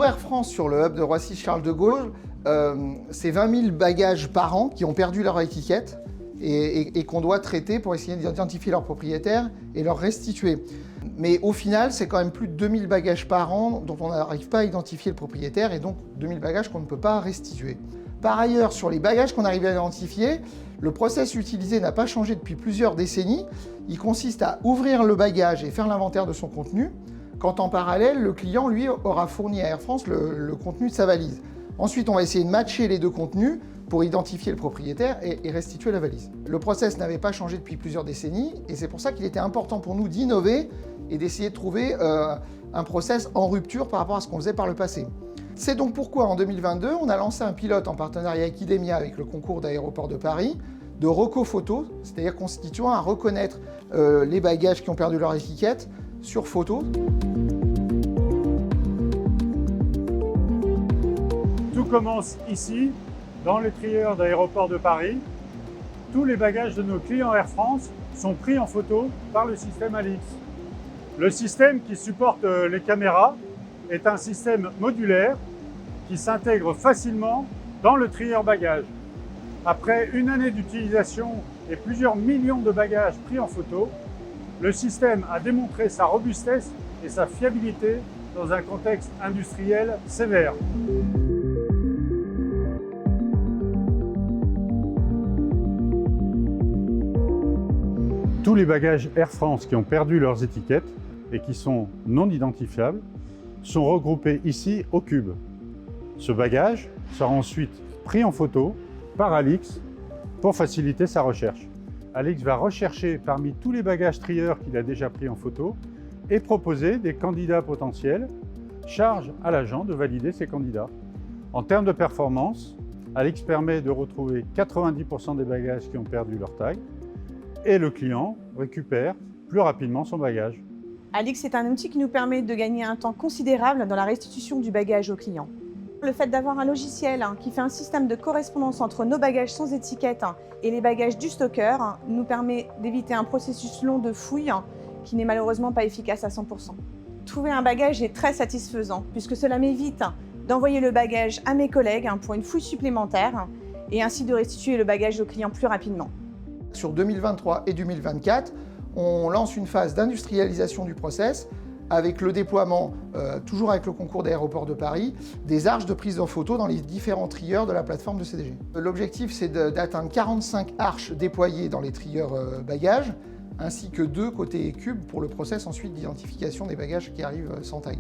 Pour Air France, sur le hub de Roissy-Charles de Gaulle, c'est 20 000 bagages par an qui ont perdu leur étiquette et qu'on doit traiter pour essayer d'identifier leurs propriétaires et leur restituer. Mais au final, c'est quand même plus de 2000 bagages par an dont on n'arrive pas à identifier le propriétaire et donc 2000 bagages qu'on ne peut pas restituer. Par ailleurs, sur les bagages qu'on arrive à identifier, le process utilisé n'a pas changé depuis plusieurs décennies. Il consiste à ouvrir le bagage et faire l'inventaire de son contenu, quand en parallèle, le client, lui, aura fourni à Air France le contenu de sa valise. Ensuite, on va essayer de matcher les deux contenus pour identifier le propriétaire et restituer la valise. Le process n'avait pas changé depuis plusieurs décennies et c'est pour ça qu'il était important pour nous d'innover et d'essayer de trouver un process en rupture par rapport à ce qu'on faisait par le passé. C'est donc pourquoi en 2022, on a lancé un pilote en partenariat avec IDEMIA, avec le concours d'Aéroports de Paris, de recophoto, c'est-à-dire constituant à reconnaître les bagages qui ont perdu leur étiquette sur photo. Tout commence ici, dans les trieurs d'Aéroports de Paris. Tous les bagages de nos clients Air France sont pris en photo par le système Alix. Le système qui supporte les caméras est un système modulaire qui s'intègre facilement dans le trieur bagages. Après une année d'utilisation et plusieurs millions de bagages pris en photo, le système a démontré sa robustesse et sa fiabilité dans un contexte industriel sévère. Tous les bagages Air France qui ont perdu leurs étiquettes et qui sont non identifiables sont regroupés ici au cube. Ce bagage sera ensuite pris en photo par Alix pour faciliter sa recherche. Alix va rechercher parmi tous les bagages trieurs qu'il a déjà pris en photo et proposer des candidats potentiels. Charge à l'agent de valider ces candidats. En termes de performance, Alix permet de retrouver 90% des bagages qui ont perdu leur tag et le client récupère plus rapidement son bagage. Alix est un outil qui nous permet de gagner un temps considérable dans la restitution du bagage au client. Le fait d'avoir un logiciel qui fait un système de correspondance entre nos bagages sans étiquette et les bagages du stocker nous permet d'éviter un processus long de fouille qui n'est malheureusement pas efficace à 100%. Trouver un bagage est très satisfaisant puisque cela m'évite d'envoyer le bagage à mes collègues pour une fouille supplémentaire et ainsi de restituer le bagage au client plus rapidement. Sur 2023 et 2024, on lance une phase d'industrialisation du process avec le déploiement, toujours avec le concours d'Aéroports de Paris, des arches de prise en photo dans les différents trieurs de la plateforme de CDG. L'objectif, c'est d'atteindre 45 arches déployées dans les trieurs bagages, ainsi que 2 côté cube pour le process ensuite d'identification des bagages qui arrivent sans tag.